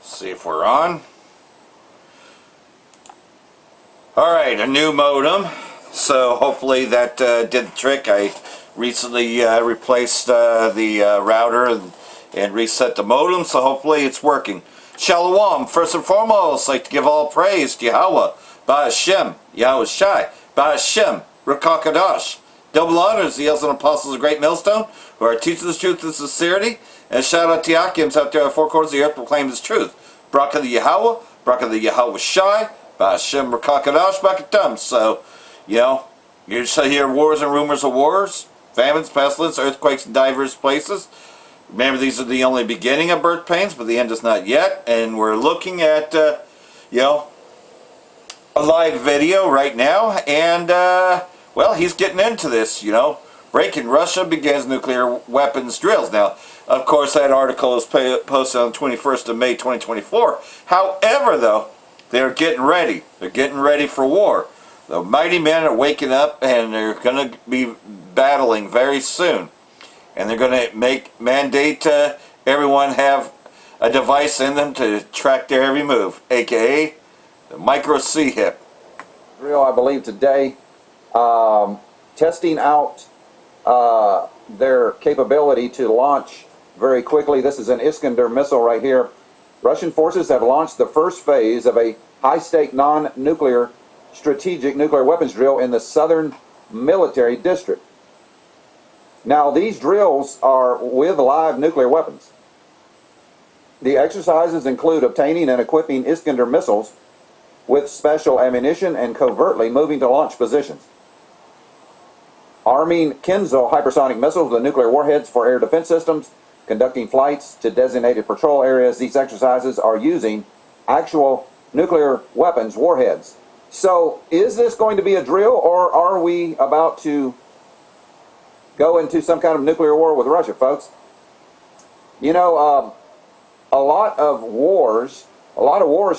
See if we're on. Alright, a new modem. So hopefully that did the trick. I recently replaced the router and reset the modem, so hopefully it's working. Shalom. First and foremost, I'd like to give all praise to Yahweh, Ba'ashem, Yahweh Shai, Ba'ashem, Rakakadash. Double honors the elders and apostles of Great Millstone, who are teaching this truth and sincerity. And shout out to Yakims out there at the four corners of the earth proclaim this truth. Braka the Yahweh, Braka the Yahweh Shai, Ba'ashem Rakakadash, Bakatum. So, you know, you just hear wars and rumors of wars, famines, pestilence, earthquakes in diverse places. Remember, these are the only beginning of birth pains, but the end is not yet. And we're looking at, you know, a live video right now. And, well, he's getting into this, you know. Breaking Russia begins nuclear weapons drills. Now, of course, that article is posted on the 21st of May, 2024. However, though, they're getting ready. They're getting ready for war. The mighty men are waking up, and they're going to be battling very soon. And they're going to mandate everyone have a device in them to track their every move, a.k.a. the micro C-hip. Real, I believe, today, testing out their capability to launch very quickly. This is an Iskander missile right here. Russian forces have launched the first phase of a high-stake non-nuclear strategic nuclear weapons drill in the southern military district. Now, these drills are with live nuclear weapons. The exercises include obtaining and equipping Iskander missiles with special ammunition and covertly moving to launch positions. Arming Kinzhal hypersonic missiles with nuclear warheads for air defense systems, conducting flights to designated patrol areas. These exercises are using actual nuclear weapons warheads. So, is this going to be a drill, or are we about to go into some kind of nuclear war with Russia, folks? You know, a lot of wars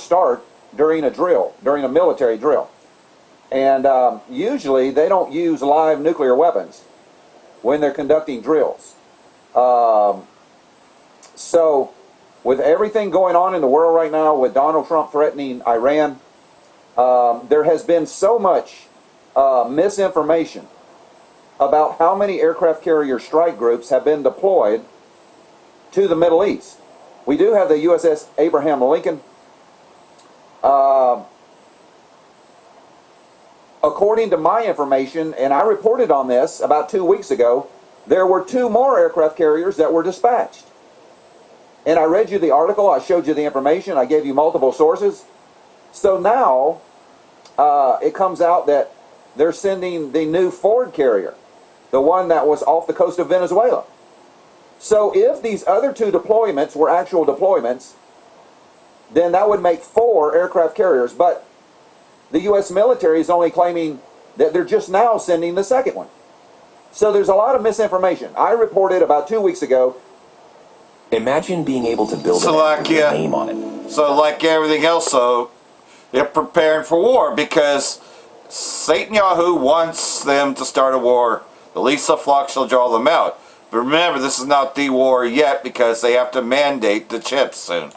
start during a drill, during a military drill. And usually they don't use live nuclear weapons when they're conducting drills. So, with everything going on in the world right now, with Donald Trump threatening Iran, there has been so much misinformation about how many aircraft carrier strike groups have been deployed to the Middle East. We do have the USS Abraham Lincoln. According to my information, and I reported on this about 2 weeks ago, there were 2 more aircraft carriers that were dispatched. And I read you the article, I showed you the information, I gave you multiple sources. So now, it comes out that they're sending the new Ford carrier, the one that was off the coast of Venezuela. So if these other 2 deployments were actual deployments, then that would make 4 aircraft carriers. But the U.S. military is only claiming that they're just now sending the second one. So there's a lot of misinformation. I reported about 2 weeks ago. Imagine being able to build an app with your name on it. So like everything else, so they're preparing for war because Satan Yahoo wants them to start a war. The least of flock shall draw them out. But remember, this is not the war yet because they have to mandate the chips soon.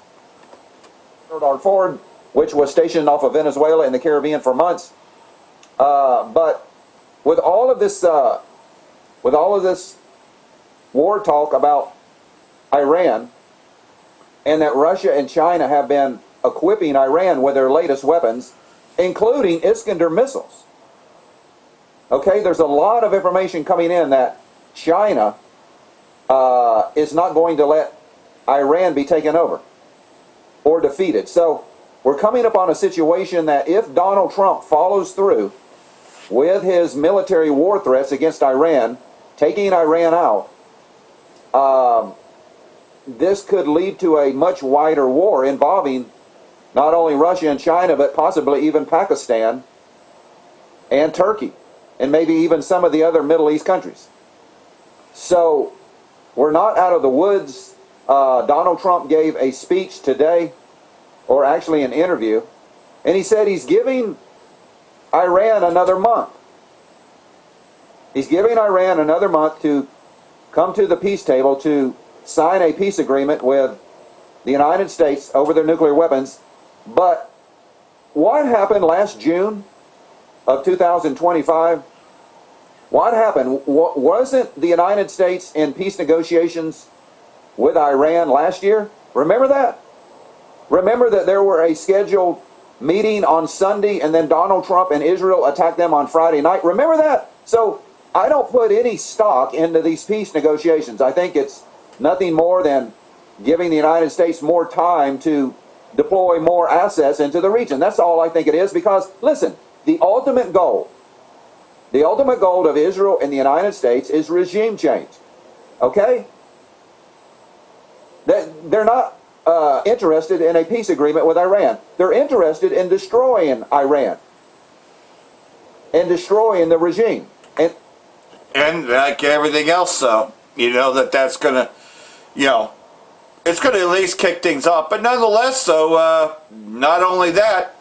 Ford, which was stationed off of Venezuela in the Caribbean for months. But with all of this war talk about Iran, and that Russia and China have been equipping Iran with their latest weapons, including Iskander missiles. Okay, there's a lot of information coming in that China is not going to let Iran be taken over or defeated. So we're coming upon a situation that if Donald Trump follows through with his military war threats against Iran, taking Iran out, this could lead to a much wider war involving not only Russia and China, but possibly even Pakistan and Turkey, and maybe even some of the other Middle East countries. So we're not out of the woods. Donald Trump gave a speech today, or actually an interview, and he said he's giving Iran another month. He's giving Iran another month to come to the peace table to sign a peace agreement with the United States over their nuclear weapons. But what happened last June of 2025? What happened? Wasn't the United States in peace negotiations with Iran last year? Remember that? Remember that there were a scheduled meeting on Sunday and then Donald Trump and Israel attacked them on Friday night? Remember that? So I don't put any stock into these peace negotiations. I think it's nothing more than giving the United States more time to deploy more assets into the region. That's all I think it is, because, listen, the ultimate goal of Israel and the United States is regime change. Okay? They're not interested in a peace agreement with Iran. They're interested in destroying Iran and destroying the regime. And like everything else, though, you know, that's going to, you know, it's going to at least kick things off. But nonetheless, so not only that,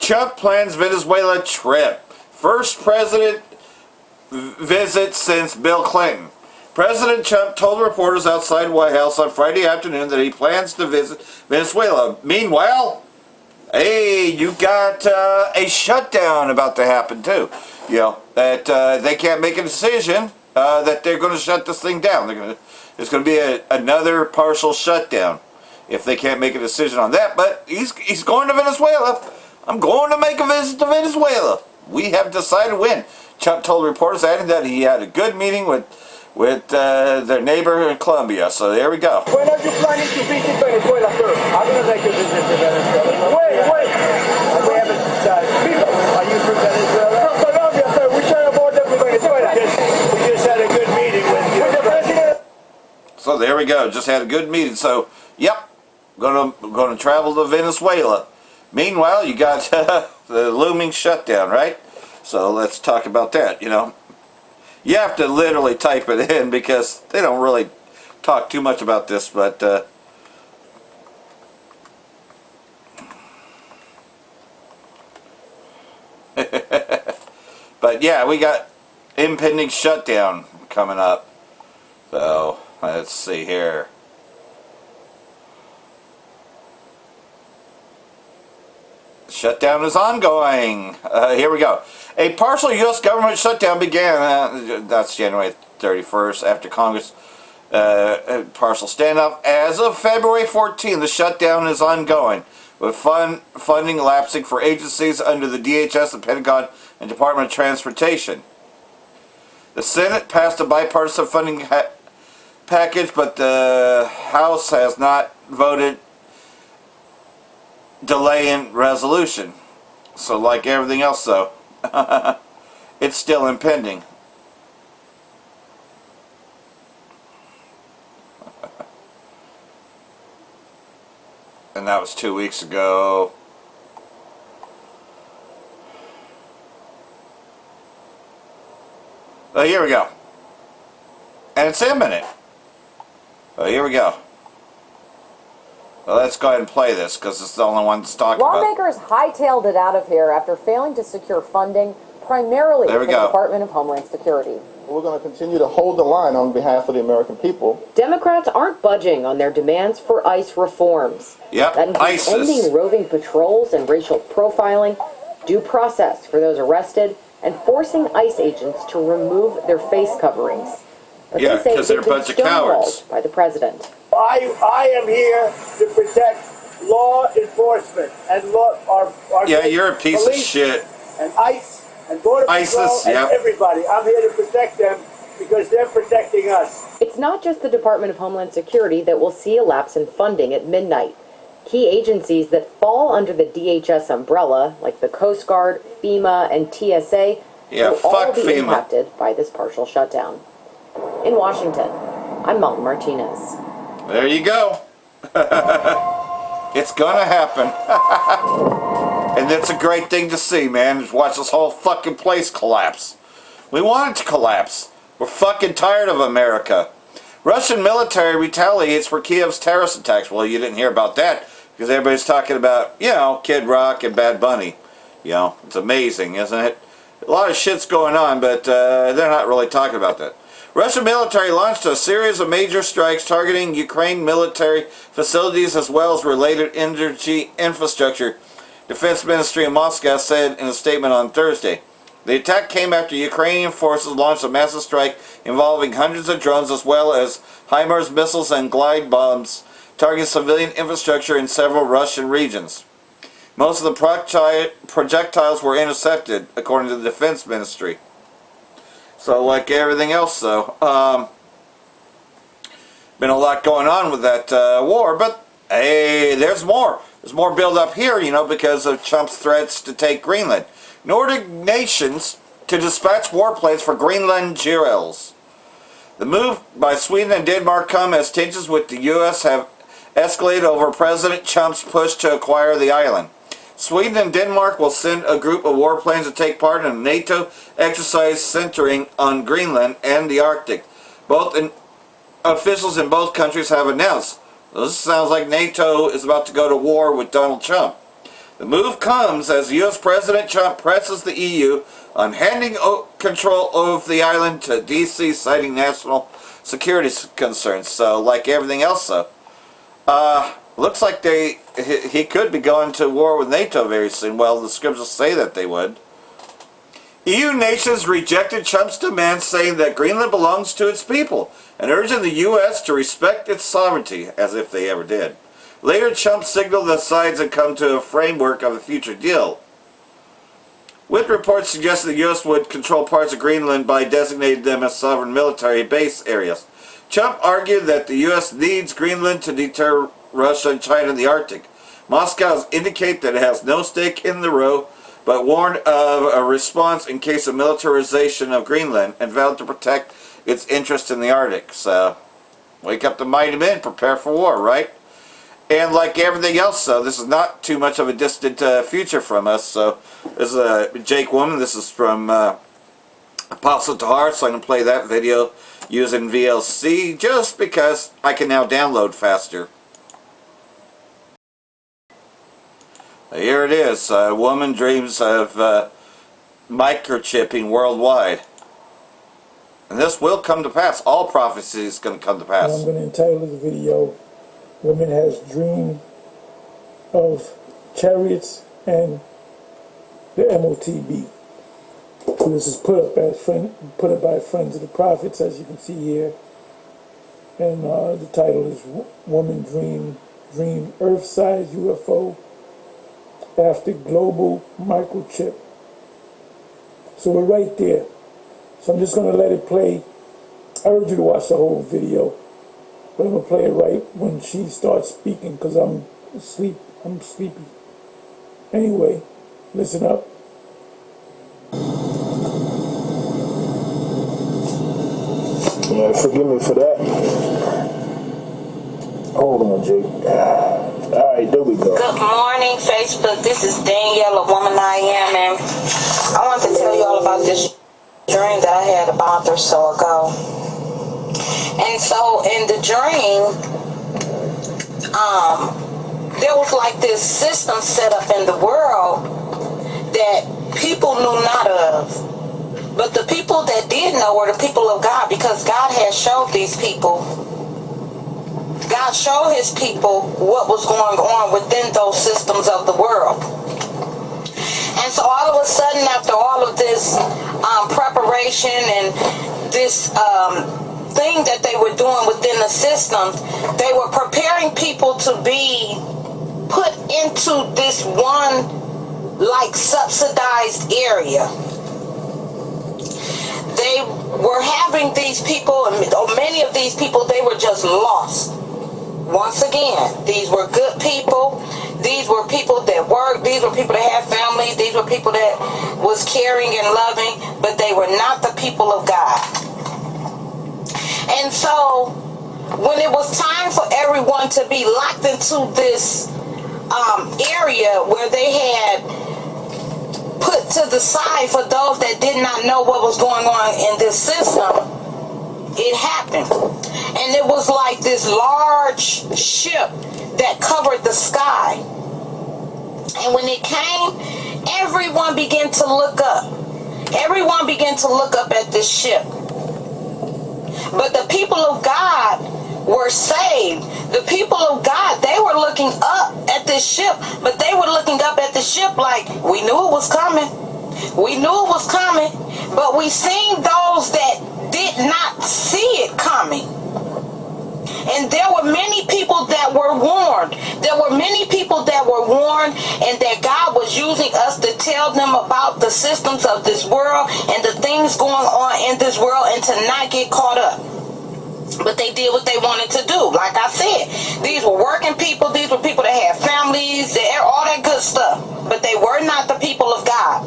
Trump plans Venezuela trip. First president visit since Bill Clinton. President Trump told reporters outside White House on Friday afternoon that he plans to visit Venezuela. Meanwhile, hey, you got a shutdown about to happen too. You know, that they can't make a decision that they're going to shut this thing down. There's going to be another partial shutdown if they can't make a decision on that. But he's going to Venezuela. I'm going to make a visit to Venezuela. We have decided when. Trump told reporters, adding that he had a good meeting with their neighbor in Colombia. So there we go. When are you planning to visit Venezuela, sir? I'm going to make a visit to Venezuela. Wait. We haven't decided. Are you from Venezuela? From Colombia, sir. We share a border with Venezuela. We just had a good meeting with the president. So there we go. Just had a good meeting. So, yep, gonna travel to Venezuela. Meanwhile, you got the looming shutdown, right? So let's talk about that. You know, you have to literally type it in because they don't really talk too much about this, but but yeah, we got impending shutdown coming up. So let's see here. Shutdown is ongoing. Here we go. A partial U.S. government shutdown began, that's January 31st, after Congress partial standoff. As of February 14, the shutdown is ongoing, with funding lapsing for agencies under the DHS, the Pentagon, and Department of Transportation. The Senate passed a bipartisan funding package, but the House has not voted delaying resolution. So like everything else though, it's still impending. And that was 2 weeks ago. Oh, here we go. And it's imminent. Oh, here we go. Well, let's go ahead and play this because it's the only one that's talking about. Lawmakers hightailed it out of here after failing to secure funding primarily from the Department of Homeland Security. We're going to continue to hold the line on behalf of the American people. Democrats aren't budging on their demands for ICE reforms. Yep, that includes ending roving patrols and racial profiling, due process for those arrested, and forcing ICE agents to remove their face coverings. But yeah, because they're a bunch of cowards. By the president. I am here to protect law enforcement and our yeah, you're a piece of shit. And ICE and Border Patrol and everybody. I'm here to protect them because they're protecting us. It's not just the Department of Homeland Security that will see a lapse in funding at midnight. Key agencies that fall under the DHS umbrella, like the Coast Guard, FEMA, and TSA, will all be impacted by this partial shutdown. In Washington, I'm Malton Martinez. There you go. It's gonna happen. And it's a great thing to see, man. Just watch this whole fucking place collapse. We want it to collapse. We're fucking tired of America. Russian military retaliates for Kiev's terrorist attacks. Well, you didn't hear about that because everybody's talking about, you know, Kid Rock and Bad Bunny. You know, it's amazing, isn't it? A lot of shit's going on, but they're not really talking about that. Russian military launched a series of major strikes targeting Ukraine military facilities as well as related energy infrastructure, Defense Ministry in Moscow said in a statement on Thursday. The attack came after Ukrainian forces launched a massive strike involving hundreds of drones as well as HIMARS missiles and glide bombs targeting civilian infrastructure in several Russian regions. Most of the projectiles were intercepted, according to the Defense Ministry. So, like everything else, though, been a lot going on with that war, but hey, there's more. There's more build-up here, you know, because of Trump's threats to take Greenland. Nordic nations to dispatch warplanes for Greenland GRLs. The move by Sweden and Denmark come as tensions with the U.S. have escalated over President Trump's push to acquire the island. Sweden and Denmark will send a group of warplanes to take part in a NATO exercise centering on Greenland and the Arctic. Officials in both countries have announced. This sounds like NATO is about to go to war with Donald Trump. The move comes as U.S. President Trump presses the EU on handing control of the island to D.C., citing national security concerns. So, like everything else, though, looks like he could be going to war with NATO very soon. Well, the scriptures say that they would. EU nations rejected Trump's demand, saying that Greenland belongs to its people, and urging the U.S. to respect its sovereignty, as if they ever did. Later, Trump signaled the sides had come to a framework of a future deal, with reports suggesting the U.S. would control parts of Greenland by designating them as sovereign military base areas. Trump argued that the U.S. needs Greenland to deter Russia and China in the Arctic. Moscow has indicated that it has no stake in the row, but warned of a response in case of militarization of Greenland and vowed to protect its interest in the Arctic. So, wake up the mighty men, prepare for war, right? And like everything else, so this is not too much of a distant future from us. So, this is Jake Woman. This is from Apostle to Heart, so I'm going to play that video using VLC just because I can now download faster. Here it is. A woman dreams of microchipping worldwide. And this will come to pass. All prophecy is going to come to pass. I'm going to entitle this video, Woman Has Dream of Chariots and the MOTB. So this is put up by Friends of the Prophets, as you can see here. And the title is Woman Dream Earth-Size UFO after Global Microchip. So we're right there. So I'm just going to let it play. I urge you to watch the whole video, but I'm going to play it right when she starts speaking because I'm sleepy. Anyway, listen up. Yeah, forgive me for that. Hold on, Jake. Alright, there we go. Good morning, Facebook. This is Danielle, a woman I am, and I want to tell you all about this dream that I had a month or so ago. And so in the dream, there was like this system set up in the world that people knew not of. But the people that did know were the people of God, because God had showed these people. God showed his people what was going on within those systems of the world. And so all of a sudden, after all of this preparation and this thing that they were doing within the system, they were preparing people to be put into this one like subsidized area. They were having these people, or many of these people, they were just lost. Once again, these were good people. These were people that worked. These were people that had families. These were people that was caring and loving, but they were not the people of God. And so, when it was time for everyone to be locked into this area where they had put to the side for those that did not know what was going on in this system, it happened. And it was like this large ship that covered the sky. And when it came, everyone began to look up. Everyone began to look up at this ship. But the people of God were saved. The people of God, they were looking up at this ship, but they were looking up at the ship like, we knew it was coming. We knew it was coming, but we seen those that did not see it coming. And there were many people that were warned. There were many people that were warned, and that God was using us to tell them about the systems of this world and the things going on in this world, and to not get caught up. But they did what they wanted to do. Like I said, these were working people. These were people that had families, all that good stuff. But they were not the people of God.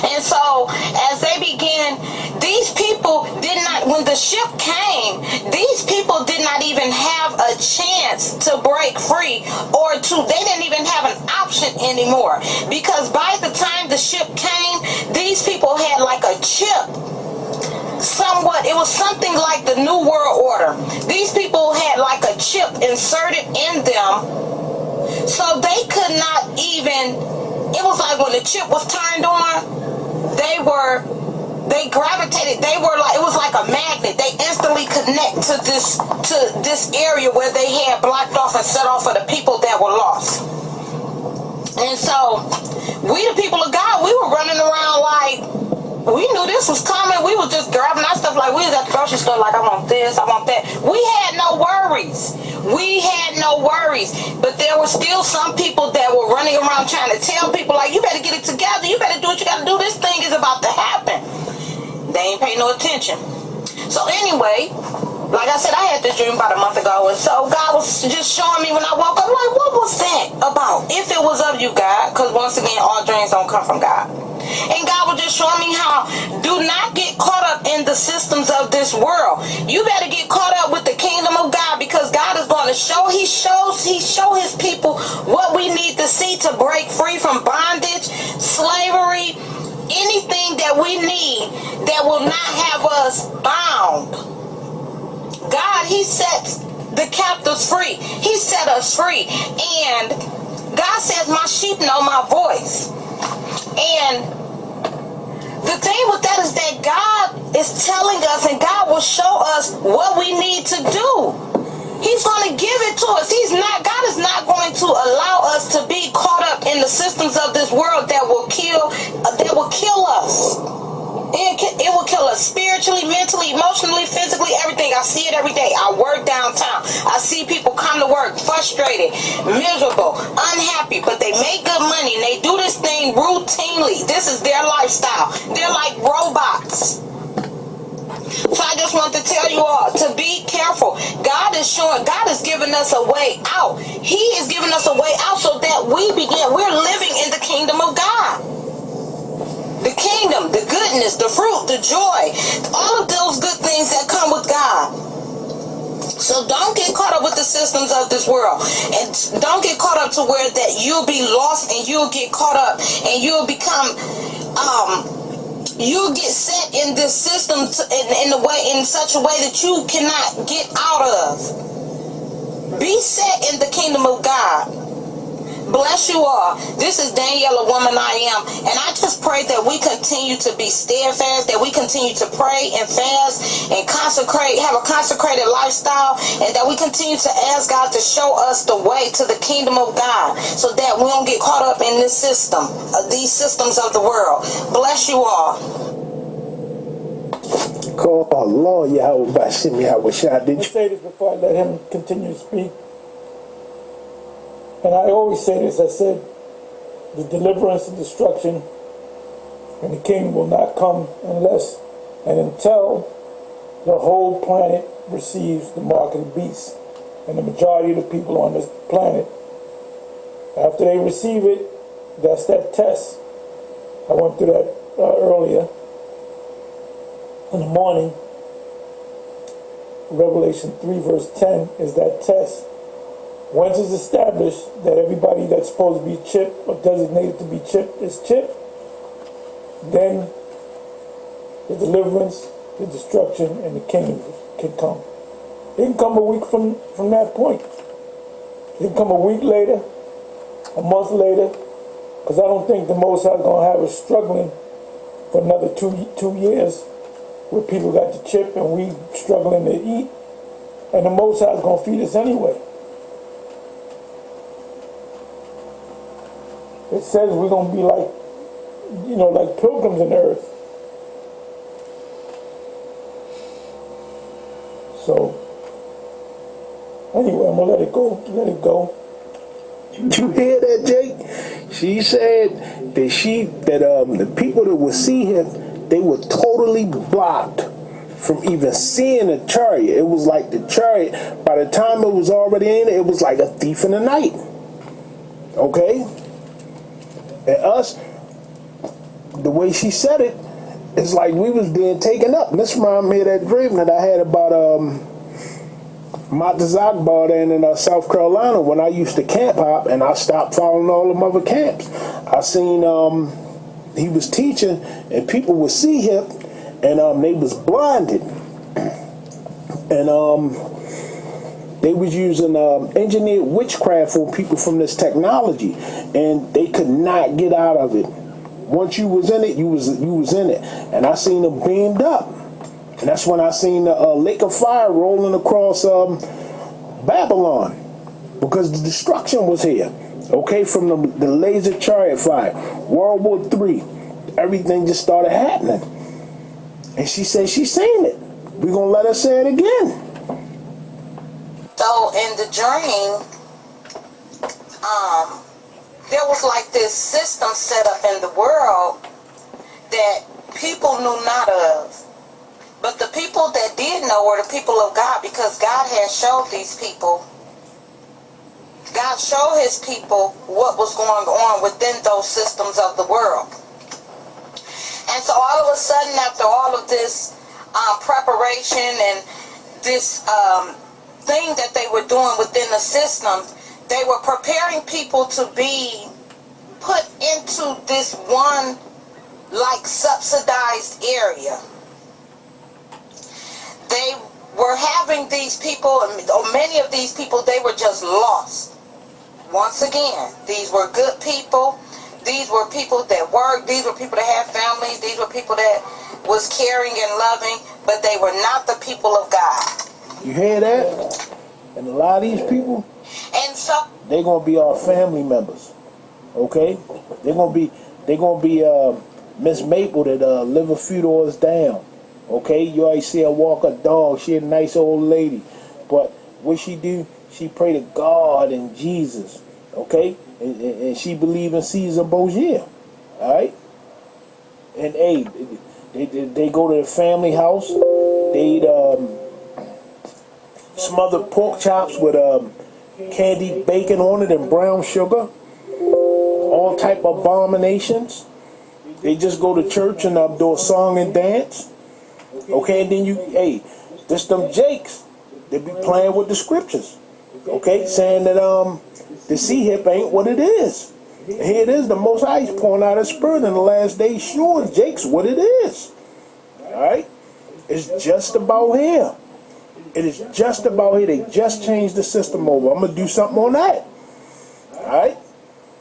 And so, as they began, these people did not, when the ship came, these people did not even have a chance to break free, or they didn't even have an option anymore. Because by the time the ship came, these people had like a chip. Somewhat, it was something like the New World Order. These people had like a chip inserted in them, so they could not even, it was like when the chip was turned on, they gravitated, it was like a magnet. They instantly connect to this area where they had blocked off and set off for the people that were lost. And so, we the people of God, we were running around like, we knew this was coming. We was just grabbing our stuff like we was at the grocery store like, I want this, I want that. We had no worries. We had no worries. But there were still some people that were running around trying to tell people like, you better get it together. You better do what you got to do. This thing is about to happen. They ain't pay no attention. So anyway, like I said, I had this dream about a month ago. And so God was just showing me when I woke up, like, what was that about? If it was of you, God, because once again, all dreams don't come from God. And God was just showing me how, do not get caught up in the systems of this world. You better get caught up with the kingdom of God, because God is going to show, He show His people what we need to see to break free from bondage, slavery, anything that we need that will not have us bound. God, He sets the captives free. He set us free. And God says, my sheep know my voice. And the thing with that is that God is telling us, and God will show us what we need to do. He's going to give it to us. God is not going to allow us to be caught up in the systems of this world that will kill us. It will kill us spiritually, mentally, emotionally, physically, everything. I see it every day. I work downtown. I see people come to work frustrated, miserable, unhappy, but they make good money and they do this thing routinely. This is their lifestyle. They're like robots. So I just want to tell you all to be careful. God is giving us a way out. He is giving us a way out so that we're living in the kingdom of God. The kingdom, the goodness, the fruit, the joy, all of those good things that come with God. So don't get caught up with the systems of this world. And don't get caught up to where that you'll be lost and you'll get caught up and you'll become, you'll get set in this system in such a way that you cannot get out of. Be set in the kingdom of God. Bless you all. This is Danielle, a woman I am. And I just pray that we continue to be steadfast, that we continue to pray and fast and have a consecrated lifestyle, and that we continue to ask God to show us the way to the kingdom of God so that we don't get caught up in this system, these systems of the world. Bless you all. Lord, Let me say this before I let him continue to speak. And I always say this, I said, the deliverance and destruction and the kingdom will not come unless and until the whole planet receives the mark of the beast. And the majority of the people on this planet, after they receive it, that's that test. I went through that earlier in the morning. Revelation 3 verse 10 is that test. Once it's established that everybody that's supposed to be chipped or designated to be chipped is chipped, then the deliverance, the destruction, and the kingdom can come. It can come a week from that point. It can come a week later, a month later, because I don't think the Most High is going to have us struggling for another two years where people got the chip and we struggling to eat, and the Most High is gonna feed us anyway. It says we're gonna be like, you know, like pilgrims in the earth. So anyway, I'm gonna let it go. Let it go. You hear that, Jake? She said that the people that would see him, they were totally blocked from even seeing the chariot. It was like the chariot, by the time it was already in it was like a thief in the night. Okay? And us, the way she said it, it's like we was being taken up. And this reminds me of that dream that I had about MOTB bar down in South Carolina when I used to camp hop, and I stopped following all them other camps. I seen he was teaching, and people would see him, and they was blinded, and they was using engineered witchcraft on people from this technology, and they could not get out of it. Once you was in it, you was in it, and I seen them beamed up. And that's when I seen the lake of fire rolling across Babylon, because the destruction was here. Okay, from the laser chariot fire, World War III, everything just started happening. And she said she seen it. We're gonna let her say it again. So in the dream, there was like this system set up in the world that people knew not of. But the people that did know were the people of God, because God had showed these people. God showed his people what was going on within those systems of the world. And so all of a sudden, after all of this preparation and this thing that they were doing within the system, they were preparing people to be put into this one like subsidized area. They were having these people, or many of these people, they were just lost. Once again, these were good people. These were people that worked. These were people that had families. These were people that was caring and loving, but they were not the people of God. You hear that? And a lot of these people, and so they're gonna be our family members. Okay? They're gonna be Miss Maple that live a few doors down. Okay, you always see her walk a dog. She a nice old lady, but what she do? She pray to God and Jesus. Okay, and she believe in Caesar Borgia. All right, and hey, they go to the family house. They eat smothered pork chops with candied bacon on it and brown sugar. All type of abominations. They just go to church and do a song and dance. Okay, and then this them Jakes, they be playing with the scriptures. Okay, saying that the sea hip ain't what it is. And here it is, the Most High is pouring out his spirit in the last days, showing Jakes what it is. Alright? It's just about here. It is just about here. They just changed the system over. I'm gonna do something on that. Alright?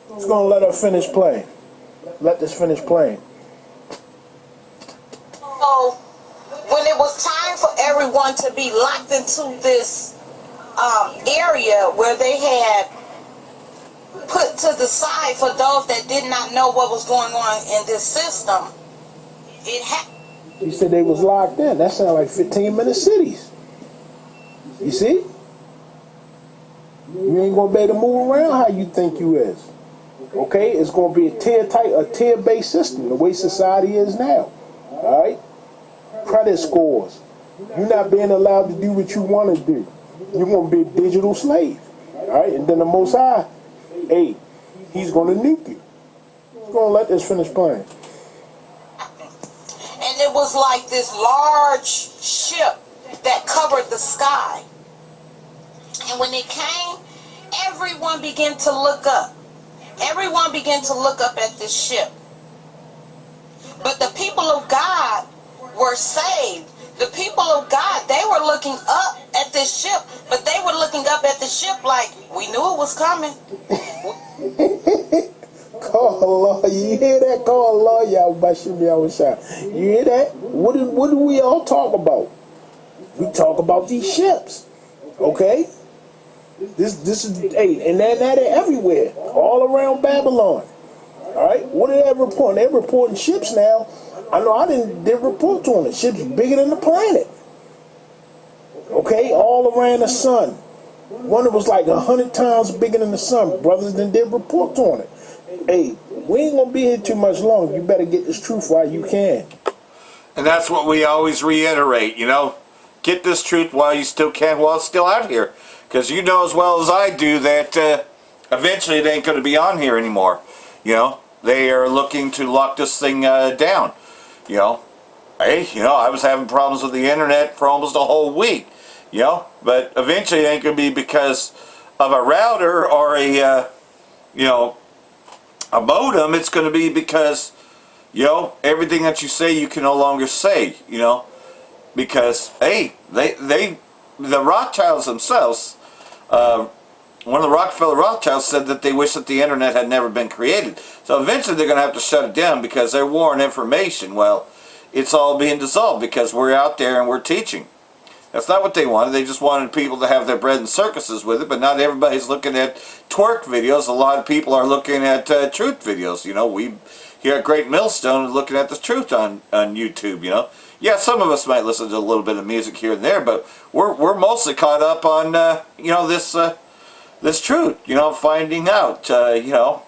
Just gonna let her finish playing. Let this finish playing. So when it was time for everyone to be locked into this area where they had put to the side for those that did not know what was going on in this system, it happened. He said they was locked in. That sounds like 15-minute cities. You see? You ain't gonna be able to move around how you think you is. Okay? It's gonna be a tier-based system, the way society is now. Alright? Credit scores. You're not being allowed to do what you want to do. You're going to be a digital slave. Alright? And then the Most High, hey, he's going to nuke you. He's going to let this finish playing. And it was like this large ship that covered the sky. And when it came, everyone began to look up. Everyone began to look up at this ship. But the people of God were saved. The people of God, they were looking up at this ship, but they were looking up at the ship like, we knew it was coming. Call a lawyer. You hear that? Call a lawyer. You hear that? What do we all talk about? We talk about these ships. Okay? This is, hey, and now they're everywhere. All around Babylon. Alright? What are they reporting? They're reporting ships now. I know I didn't report on it. Ships bigger than the planet. Okay? All around the sun. One that was like 100 times bigger than the sun. Brothers did report on it. Hey, we ain't gonna be here too much longer. You better get this truth while you can. And that's what we always reiterate, you know. Get this truth while you still can, while it's still out here. Because you know as well as I do that eventually it ain't going to be on here anymore. You know, they are looking to lock this thing down. You know, hey, you know, I was having problems with the internet for almost a whole week. You know, but eventually it ain't going to be because of a router or a, you know, a modem. It's going to be because, you know, everything that you say you can no longer say, you know. Because, hey, the Rothschilds themselves, one of the Rockefeller Rothschilds said that they wish that the internet had never been created. So eventually they're going to have to shut it down because they're warring information. Well, it's all being dissolved because we're out there and we're teaching. That's not what they wanted. They just wanted people to have their bread and circuses with it, but not everybody's looking at twerk videos. A lot of people are looking at truth videos. You know, we here at Great Millstone are looking at the truth on YouTube, you know. Yeah, some of us might listen to a little bit of music here and there, but we're mostly caught up on you know, this truth, you know, finding out, you know,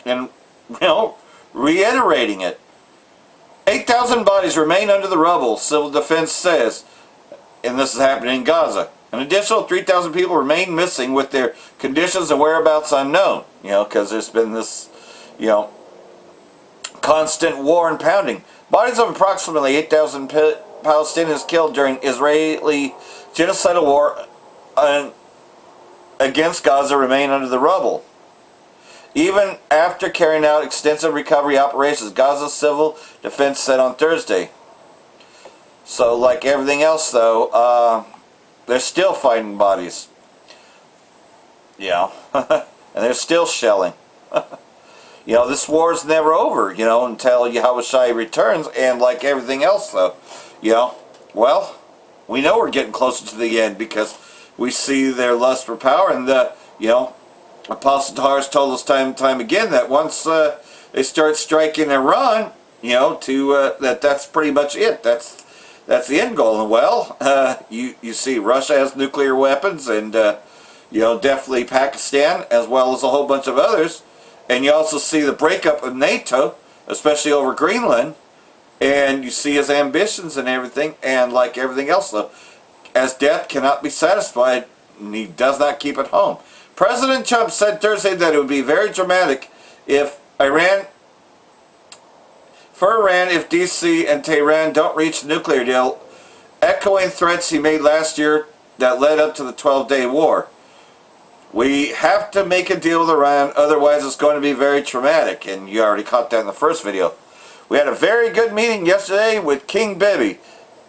and you know, reiterating it. 8,000 bodies remain under the rubble, Civil Defense says, and this is happening in Gaza. An additional 3,000 people remain missing with their conditions and whereabouts unknown, you know, because there's been this, you know, constant war and pounding. Bodies of approximately 8,000 Palestinians killed during Israeli genocidal war against Gaza remain under the rubble. Even after carrying out extensive recovery operations, Gaza's civil defense said on Thursday. So, like everything else, though, they're still finding bodies. Yeah, and they're still shelling. You know, this war is never over, you know, until Yahushua returns. And like everything else, though, you know, well, we know we're getting closer to the end because we see their lust for power. And, you know, Apostle Tahar has told us time and time again that once they start striking Iran, you know, that's pretty much it. That's the end goal. And, well, you see Russia has nuclear weapons and, you know, definitely Pakistan as well as a whole bunch of others. And you also see the breakup of NATO, especially over Greenland, and you see his ambitions and everything, and like everything else, though, as death cannot be satisfied, and he does not keep it home. President Trump said Thursday that it would be very dramatic if Iran if DC and Tehran don't reach the nuclear deal, echoing threats he made last year that led up to the 12-day war. We have to make a deal with Iran, otherwise it's going to be very traumatic. And you already caught that in the first video. We had a very good meeting yesterday with King Bibi,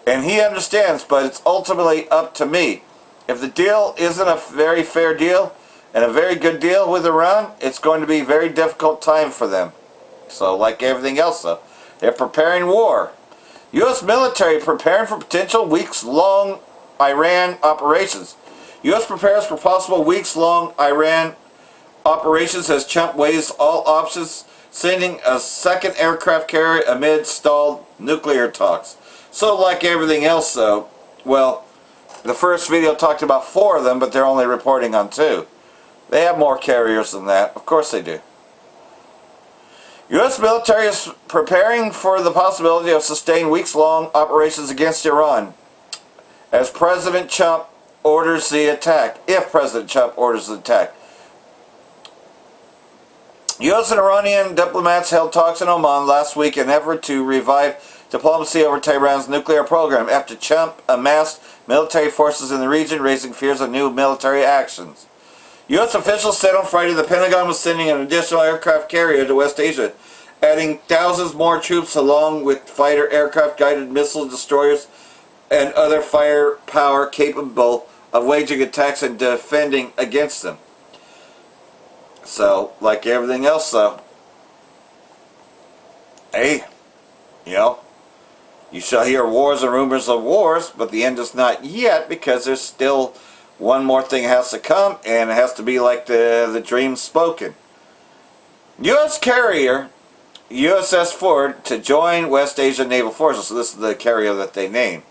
and he understands, but it's ultimately up to me. If the deal isn't a very fair deal and a very good deal with Iran, it's going to be a very difficult time for them. So, like everything else, though, they're preparing war. U.S. military preparing for potential weeks-long Iran operations. U.S. prepares for possible weeks-long Iran operations as Trump weighs all options, sending a second aircraft carrier amid stalled nuclear talks. So, like everything else, though, well, the first video talked about 4 of them, but they're only reporting on 2. They have more carriers than that. Of course they do. U.S. military is preparing for the possibility of sustained weeks-long operations against Iran as President Trump orders the attack, if President Trump orders the attack. U.S. and Iranian diplomats held talks in Oman last week in an effort to revive diplomacy over Tehran's nuclear program after Trump amassed military forces in the region, raising fears of new military actions. U.S. officials said on Friday the Pentagon was sending an additional aircraft carrier to West Asia, adding thousands more troops along with fighter aircraft, guided missile destroyers, and other firepower capable of waging attacks and defending against them. So, like everything else, though, hey, you know, you shall hear wars and rumors of wars, but the end is not yet, because there's still one more thing has to come, and it has to be like the dream spoken. U.S. carrier USS Ford to join West Asian Naval Forces. So this is the carrier that they named.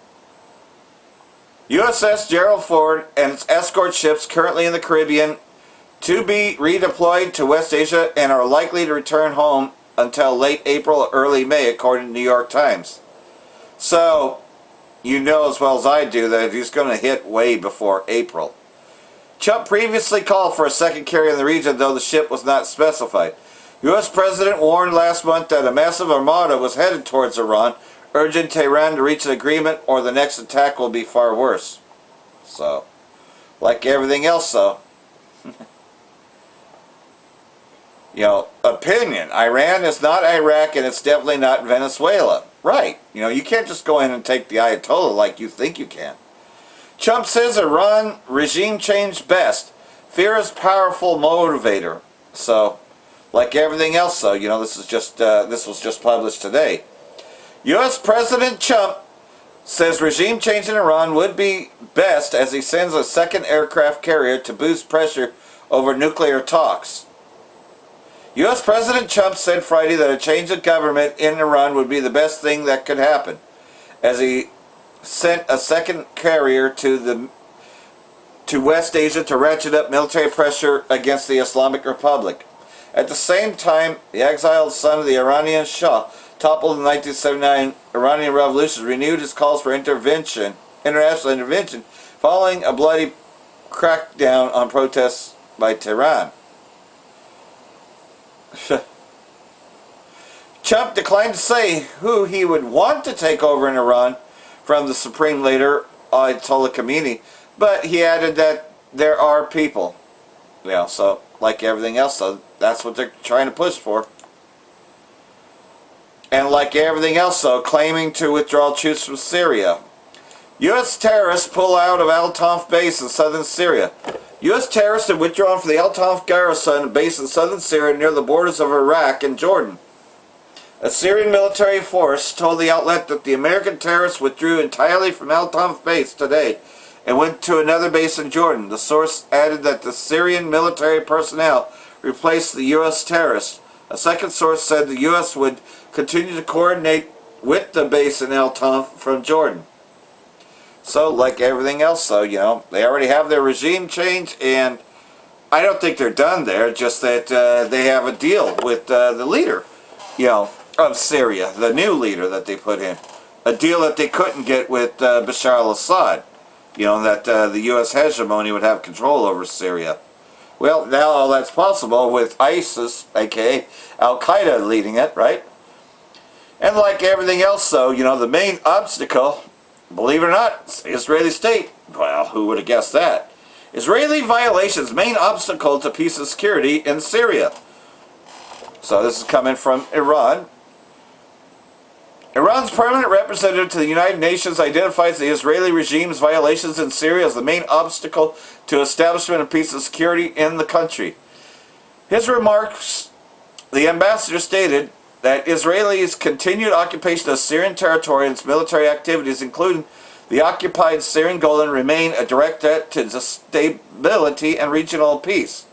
USS Gerald Ford and its escort ships currently in the Caribbean to be redeployed to West Asia and are likely to return home until late April or early May, according to the New York Times. So, you know as well as I do that he's going to hit way before April. Trump previously called for a second carrier in the region, though the ship was not specified. U.S. President warned last month that a massive armada was headed towards Iran, urging Tehran to reach an agreement or the next attack will be far worse. So, like everything else though, you know, opinion. Iran is not Iraq and it's definitely not Venezuela. Right. You know, you can't just go in and take the Ayatollah like you think you can. Trump says Iran regime change best. Fear is powerful motivator. So, like everything else though, you know, this was just published today. U.S. President Trump says regime change in Iran would be best as he sends a second aircraft carrier to boost pressure over nuclear talks. U.S. President Trump said Friday that a change of government in Iran would be the best thing that could happen, as he sent a second carrier to West Asia to ratchet up military pressure against the Islamic Republic. At the same time, the exiled son of the Iranian Shah, toppled in the 1979 Iranian Revolution, renewed his calls for international intervention following a bloody crackdown on protests by Tehran. Trump declined to say who he would want to take over in Iran from the supreme leader Ayatollah Khamenei, but he added that there are people. Yeah, so like everything else, so that's what they're trying to push for. And like everything else, though, claiming to withdraw troops from Syria. U.S. terrorists pull out of Al-Tanf base in southern Syria. U.S. terrorists have withdrawn from the Al-Tanf garrison base in southern Syria near the borders of Iraq and Jordan. A Syrian military force told the outlet that the American terrorists withdrew entirely from Al-Tanf base today and went to another base in Jordan. The source added that the Syrian military personnel replaced the U.S. terrorists. A second source said the U.S. would continue to coordinate with the base in Al-Tanf from Jordan. So, like everything else, though, you know, they already have their regime change, and I don't think they're done there, just that they have a deal with the leader, you know, of Syria, the new leader that they put in. A deal that they couldn't get with Bashar al-Assad, you know, that the U.S. hegemony would have control over Syria. Well, now all that's possible with ISIS, aka Al-Qaeda, leading it, right? And like everything else, though, you know, the main obstacle, believe it or not, is the Israeli state. Well, who would have guessed that? Israeli violations, main obstacle to peace and security in Syria. So this is coming from Iran. Iran's permanent representative to the United Nations identifies the Israeli regime's violations in Syria as the main obstacle to establishment of peace and security in the country. His remarks, the ambassador stated that Israelis' continued occupation of Syrian territory and its military activities, including the occupied Syrian Golan, remain a direct threat to stability and regional peace.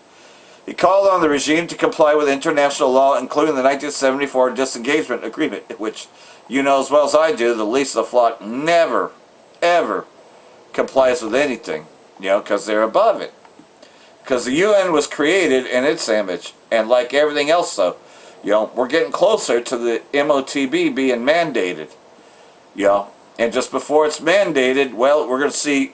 He called on the regime to comply with international law, including the 1974 disengagement agreement, which you know as well as I do, the least of the flock never, ever complies with anything, you know, because they're above it. Because the UN was created in its image, and like everything else, though, you know, we're getting closer to the MOTB being mandated, you know, and just before it's mandated, well, we're going to see,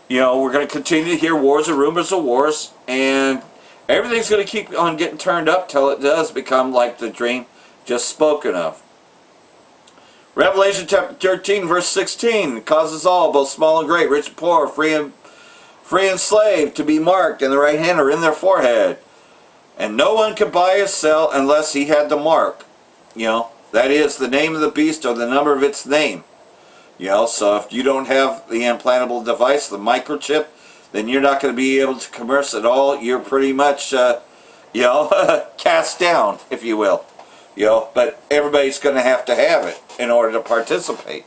you know, we're going to continue to hear wars and rumors of wars, and everything's going to keep on getting turned up till it does become like the dream just spoken of. Revelation chapter 13, verse 16, causes all, both small and great, rich and poor, free and slave, to be marked in the right hand or in their forehead. And no one could buy or sell unless he had the mark. You know, that is the name of the beast or the number of its name. You know, so if you don't have the implantable device, the microchip, then you're not going to be able to commerce at all. You're pretty much, you know, cast down, if you will. You know, but everybody's going to have it in order to participate.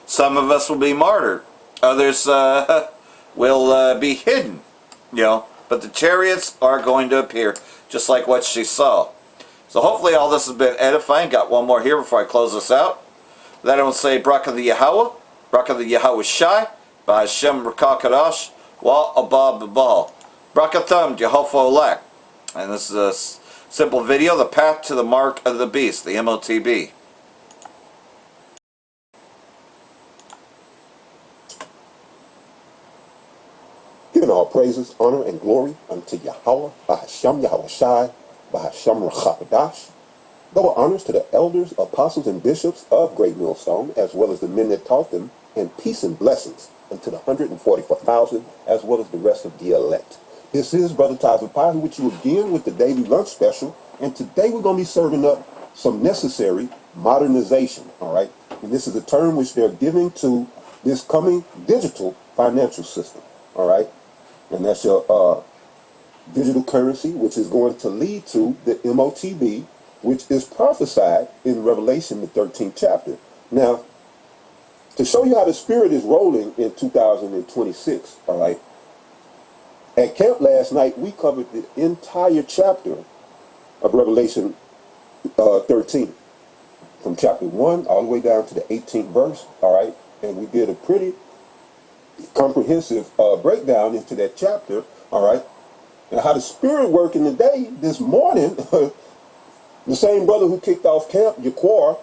Some of us will be martyred. Others will be hidden. You know, but the chariots are going to appear, just like what she saw. So hopefully all this has been edifying. Got one more here before I close this out. That I will say, Bracha the Yahweh, Bracha the Yahweh Shai, Ba'Hashem Rakakadosh, Wa Abba Babal. Bracha Thumb, Jehovah Olek. And this is a simple video, The Path to the Mark of the Beast, the MOTB. Giving all praises, honor, and glory unto Yahweh, Ba'Hashem Yahweh Shai, Ba'Hashem Rakakadosh. Double honors to the elders, apostles, and bishops of Great Millstone, as well as the men that taught them, and peace and blessings unto the 144,000, as well as the rest of the elect. This is Brother Taza Pie with you again with the daily lunch special, and today we're going to be serving up some necessary modernization, all right? And this is a term which they're giving to this coming digital financial system, all right? And that's your digital currency, which is going to lead to the MOTB, which is prophesied in Revelation, the 13th chapter. Now, to show you how the Spirit is rolling in 2026, all right, at camp last night, we covered the entire chapter of Revelation 13, from chapter 1 all the way down to the 18th verse, all right, and we did a pretty comprehensive breakdown into that chapter, all right, and how the Spirit working today, this morning. The same brother who kicked off camp, Yaquar,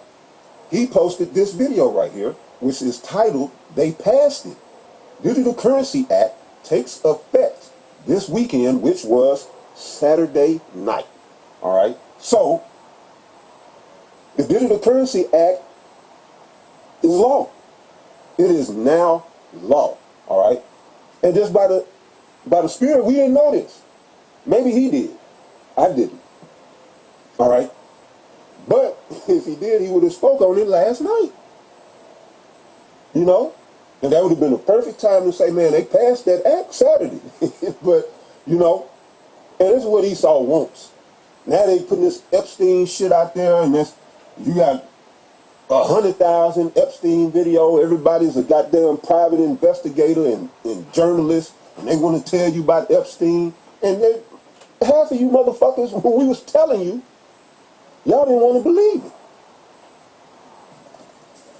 he posted this video right here, which is titled, They Passed It. Digital Currency Act takes effect this weekend, which was Saturday night. All right. So, the Digital Currency Act is law. It is now law. All right. And just by the Spirit, we didn't know this. Maybe he did. I didn't. All right. But if he did, he would have spoke on it last night. You know? And that would have been a perfect time to say, man, they passed that act Saturday. But, you know, and this is what Esau wants. Now they putting this Epstein shit out there, and you got 100,000 Epstein video. Everybody's a goddamn private investigator and journalist, and they want to tell you about Epstein. And half of you motherfuckers, when we was telling you, y'all didn't want to believe it.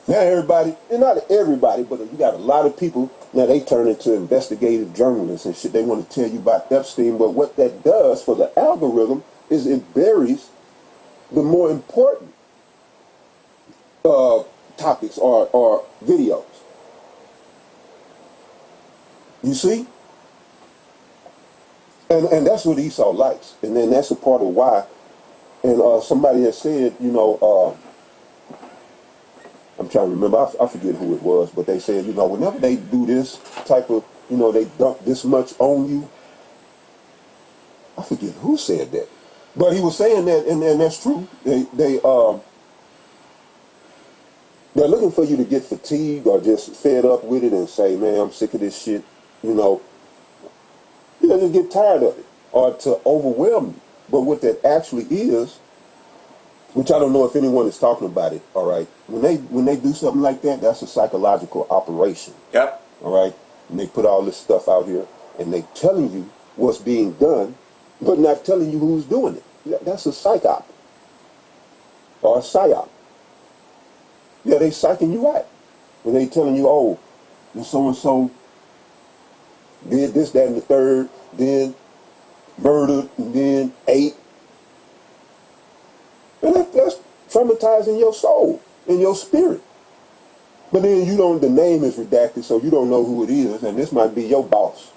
Now everybody, and not everybody, but you got a lot of people, now they turn into investigative journalists and shit. They want to tell you about Epstein, but what that does for the algorithm is it buries the more important topics or videos. You see? And that's what Esau likes. And then that's a part of why. And somebody has said, you know, I'm trying to remember, I forget who it was, but they said, you know, whenever they do this type of, you know, they dump this much on you. I forget who said that. But he was saying that, and that's true. They're looking for you to get fatigued or just fed up with it and say, man, I'm sick of this shit, you know. You know, just get tired of it or to overwhelm you. But what that actually is, which I don't know if anyone is talking about it, all right, when they do something like that, that's a psychological operation. Yep. All right? And they put all this stuff out here, and they telling you what's being done, but not telling you who's doing it. That's a psyop. Or a psyop. Yeah, they psyching you out. When they telling you, oh, so-and-so did this, that, and the third, then murdered, and then ate. And that's traumatizing your soul and your spirit. But then the name is redacted, so you don't know who it is, and this might be your boss.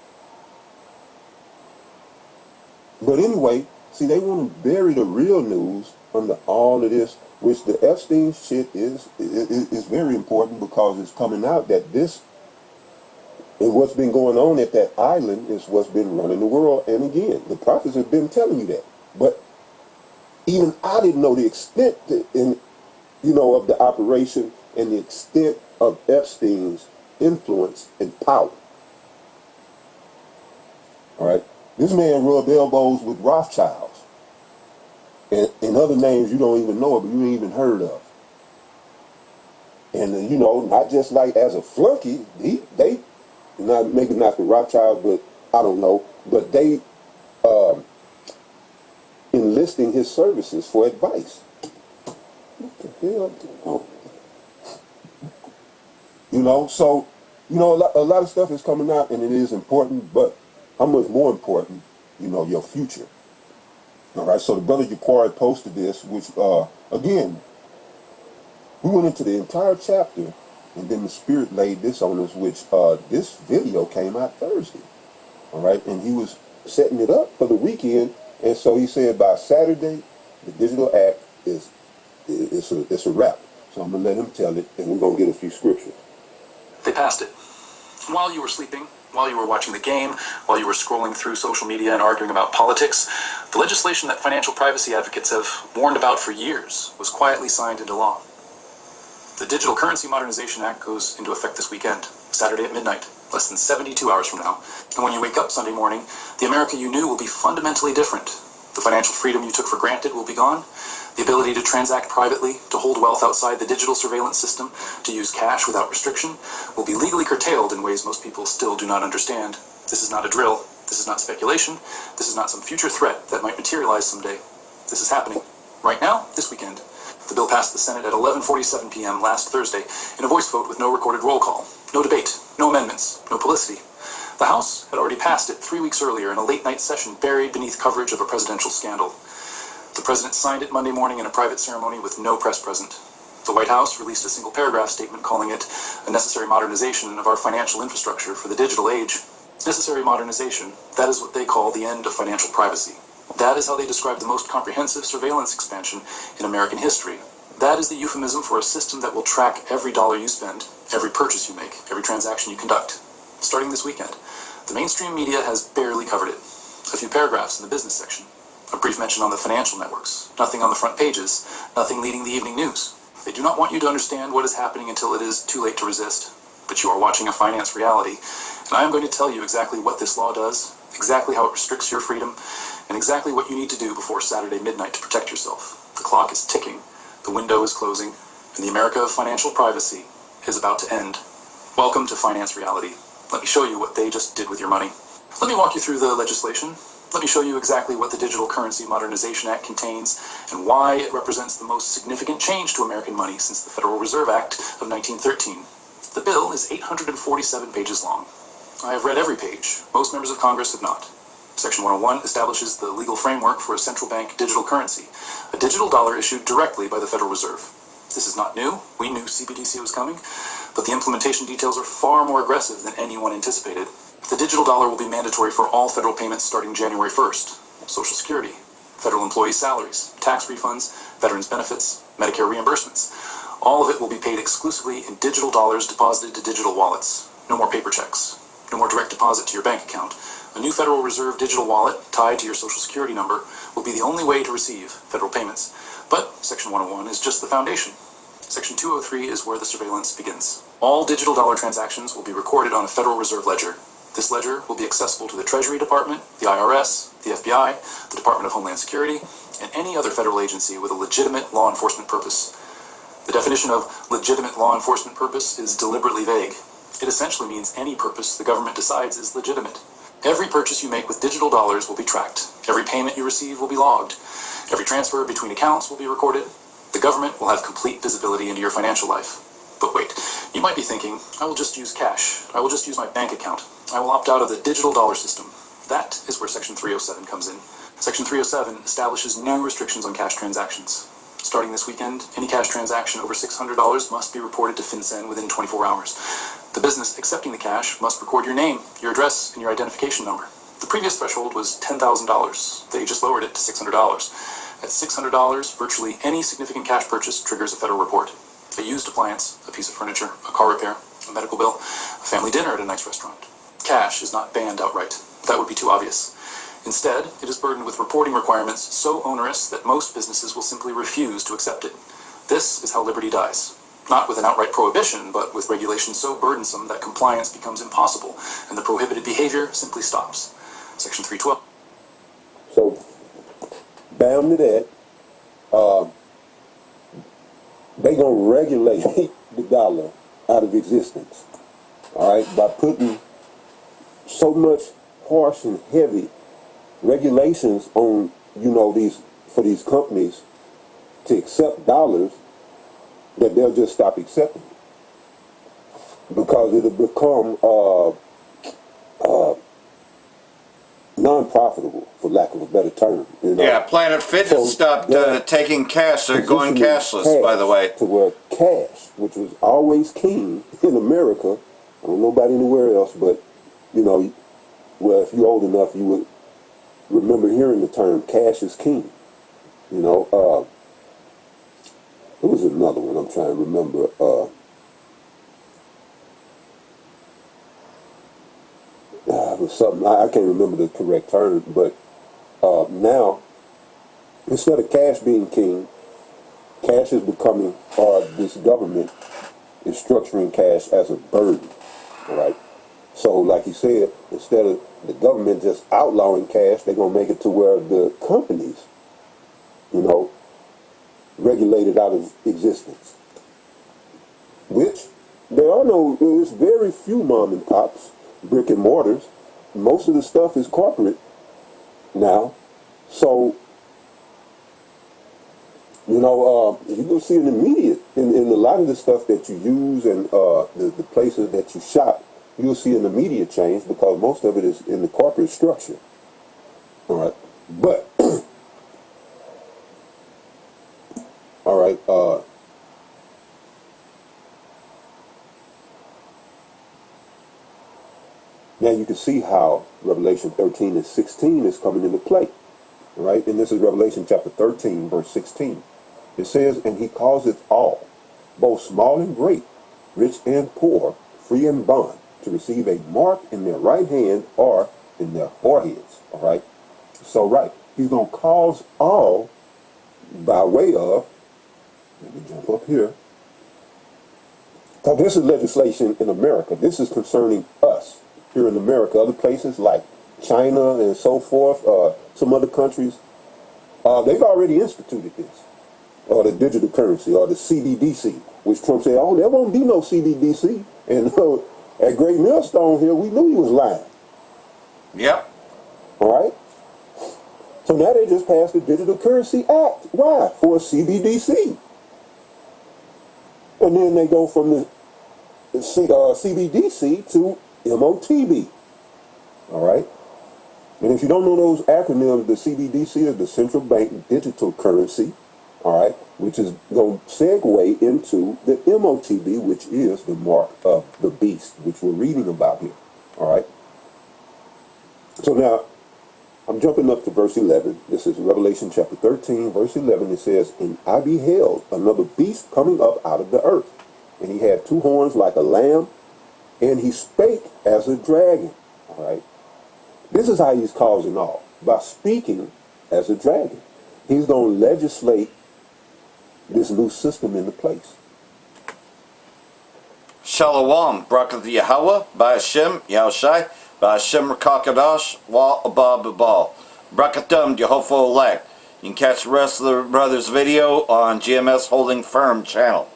But anyway, see, they want to bury the real news under all of this, which the Epstein shit is very important because it's coming out that this and what's been going on at that island is what's been running the world. And again, the prophets have been telling you that. But even I didn't know the extent of the operation and the extent of Epstein's influence and power. All right. This man rubbed elbows with Rothschilds. and other names you don't even know, but you ain't even heard of. And you know, not just like as a flunky, they not maybe not the Rothschild, but I don't know, but they enlisting his services for advice. What the hell? Oh. You know, so you know a lot of stuff is coming out, and it is important, but how much more important, you know, your future. All right, so the brother Yaquari posted this, which again, we went into the entire chapter, and then the Spirit laid this on us, which this video came out Thursday. All right, and he was setting it up for the weekend, and so he said by Saturday, the Digital Act it's a wrap. So I'm gonna let him tell it, and we're gonna get a few scriptures. They passed it. While you were sleeping, while you were watching the game, while you were scrolling through social media and arguing about politics, the legislation that financial privacy advocates have warned about for years was quietly signed into law. The Digital Currency Modernization Act goes into effect this weekend, Saturday at midnight, less than 72 hours from now. And when you wake up Sunday morning, the America you knew will be fundamentally different. The financial freedom you took for granted will be gone. The ability to transact privately, to hold wealth outside the digital surveillance system, to use cash without restriction, will be legally curtailed in ways most people still do not understand. This is not a drill. This is not speculation. This is not some future threat that might materialize someday. This is happening. Right now, this weekend. The bill passed the Senate at 11:47 p.m. last Thursday in a voice vote with no recorded roll call, no debate, no amendments, no publicity. The House had already passed it 3 weeks earlier in a late-night session buried beneath coverage of a presidential scandal. The president signed it Monday morning in a private ceremony with no press present. The White House released a single-paragraph statement calling it a necessary modernization of our financial infrastructure for the digital age. Necessary modernization, that is what they call the end of financial privacy. That is how they describe the most comprehensive surveillance expansion in American history. That is the euphemism for a system that will track every dollar you spend, every purchase you make, every transaction you conduct. Starting this weekend, the mainstream media has barely covered it. A few paragraphs in the business section. A brief mention on the financial networks. Nothing on the front pages. Nothing leading the evening news. They do not want you to understand what is happening until it is too late to resist. But you are watching a finance reality, and I am going to tell you exactly what this law does, exactly how it restricts your freedom, and exactly what you need to do before Saturday midnight to protect yourself. The clock is ticking, the window is closing, and the America of financial privacy is about to end. Welcome to Finance Reality. Let me show you what they just did with your money. Let me walk you through the legislation. Let me show you exactly what the Digital Currency Modernization Act contains and why it represents the most significant change to American money since the Federal Reserve Act of 1913. The bill is 847 pages long. I have read every page. Most members of Congress have not. Section 101 establishes the legal framework for a central bank digital currency, a digital dollar issued directly by the Federal Reserve. This is not new. We knew CBDC was coming, but the implementation details are far more aggressive than anyone anticipated. The digital dollar will be mandatory for all federal payments starting January 1st. Social Security, federal employee salaries, tax refunds, veterans benefits, Medicare reimbursements. All of it will be paid exclusively in digital dollars deposited to digital wallets. No more paper checks. No more direct deposit to your bank account. A new Federal Reserve digital wallet tied to your Social Security number will be the only way to receive federal payments. But Section 101 is just the foundation. Section 203 is where the surveillance begins. All digital dollar transactions will be recorded on a Federal Reserve ledger. This ledger will be accessible to the Treasury Department, the IRS, the FBI, the Department of Homeland Security, and any other federal agency with a legitimate law enforcement purpose. The definition of legitimate law enforcement purpose is deliberately vague. It essentially means any purpose the government decides is legitimate. Every purchase you make with digital dollars will be tracked. Every payment you receive will be logged. Every transfer between accounts will be recorded. The government will have complete visibility into your financial life. But wait, you might be thinking, I will just use cash. I will just use my bank account. I will opt out of the digital dollar system. That is where Section 307 comes in. Section 307 establishes new restrictions on cash transactions. Starting this weekend, any cash transaction over $600 must be reported to FinCEN within 24 hours. The business accepting the cash must record your name, your address, and your identification number. The previous threshold was $10,000. They just lowered it to $600. At $600, virtually any significant cash purchase triggers a federal report. A used appliance, a piece of furniture, a car repair, a medical bill, a family dinner at a nice restaurant. Cash is not banned outright. That would be too obvious. Instead, it is burdened with reporting requirements so onerous that most businesses will simply refuse to accept it. This is how liberty dies. Not with an outright prohibition, but with regulation so burdensome that compliance becomes impossible, and the prohibited behavior simply stops. Section 312. So, bound to that, gonna regulate the dollar out of existence. All right, by putting so much harsh and heavy regulations on, you know, these companies to accept dollars, that they'll just stop accepting it because it'll become non-profitable, for lack of a better term. You know? Yeah, Planet Fitness stopped taking cash. They're going cashless, by the way. To where cash, which was always king in America, I don't know about anywhere else, but, you know, well, if you're old enough, you would remember hearing the term cash is king. You know, there was another one I'm trying to remember. It was something, I can't remember the correct term, but now, instead of cash being king, cash is becoming, this government is structuring cash as a burden, all right? So, like he said, instead of the government just outlawing cash, they're going to make it to where the companies, you know, regulate it out of existence. Which, there's very few mom and pops, brick and mortars. Most of the stuff is corporate now. So, you know, you will see an immediate, in a lot of the stuff that you use and the places that you shop, you'll see an immediate change because most of it is in the corporate structure. All right. But, all right, now you can see how Revelation 13 and 16 is coming into play. All right, and this is Revelation chapter 13, verse 16. It says, and he causeth all, both small and great, rich and poor, free and bond, to receive a mark in their right hand or in their foreheads. All right, so right, he's going to cause all by way of, let me jump up here. Now, this is legislation in America. This is concerning us here in America. Other places like China and so forth, some other countries, they've already instituted this, or the digital currency, or the CBDC, which Trump said, oh, there won't be no CBDC. And at Great Millstone here, we knew he was lying. Yep. All right? So now they just passed the Digital Currency Act. Why? For a CBDC. And then they go from the CBDC to MOTB. All right? And if you don't know those acronyms, the CBDC is the Central Bank Digital Currency, all right, which is going to segue into the MOTB, which is the mark of the beast, which we're reading about here, all right? So now, I'm jumping up to verse 11. This is Revelation chapter 13, verse 11. It says, and I beheld another beast coming up out of the earth, and he had two horns like a lamb, and he spake as a dragon, all right? This is how he's causing all. By speaking as a dragon. He's going to legislate this new system into place. Shalom, Brakat Yahweh, Ba'ashem, Yahushai, Ba'ashem Rakakadash, Wa Abab. Brakatum, Yehovah elect. You can catch the rest of the brother's video on GMS Holding Firm channel.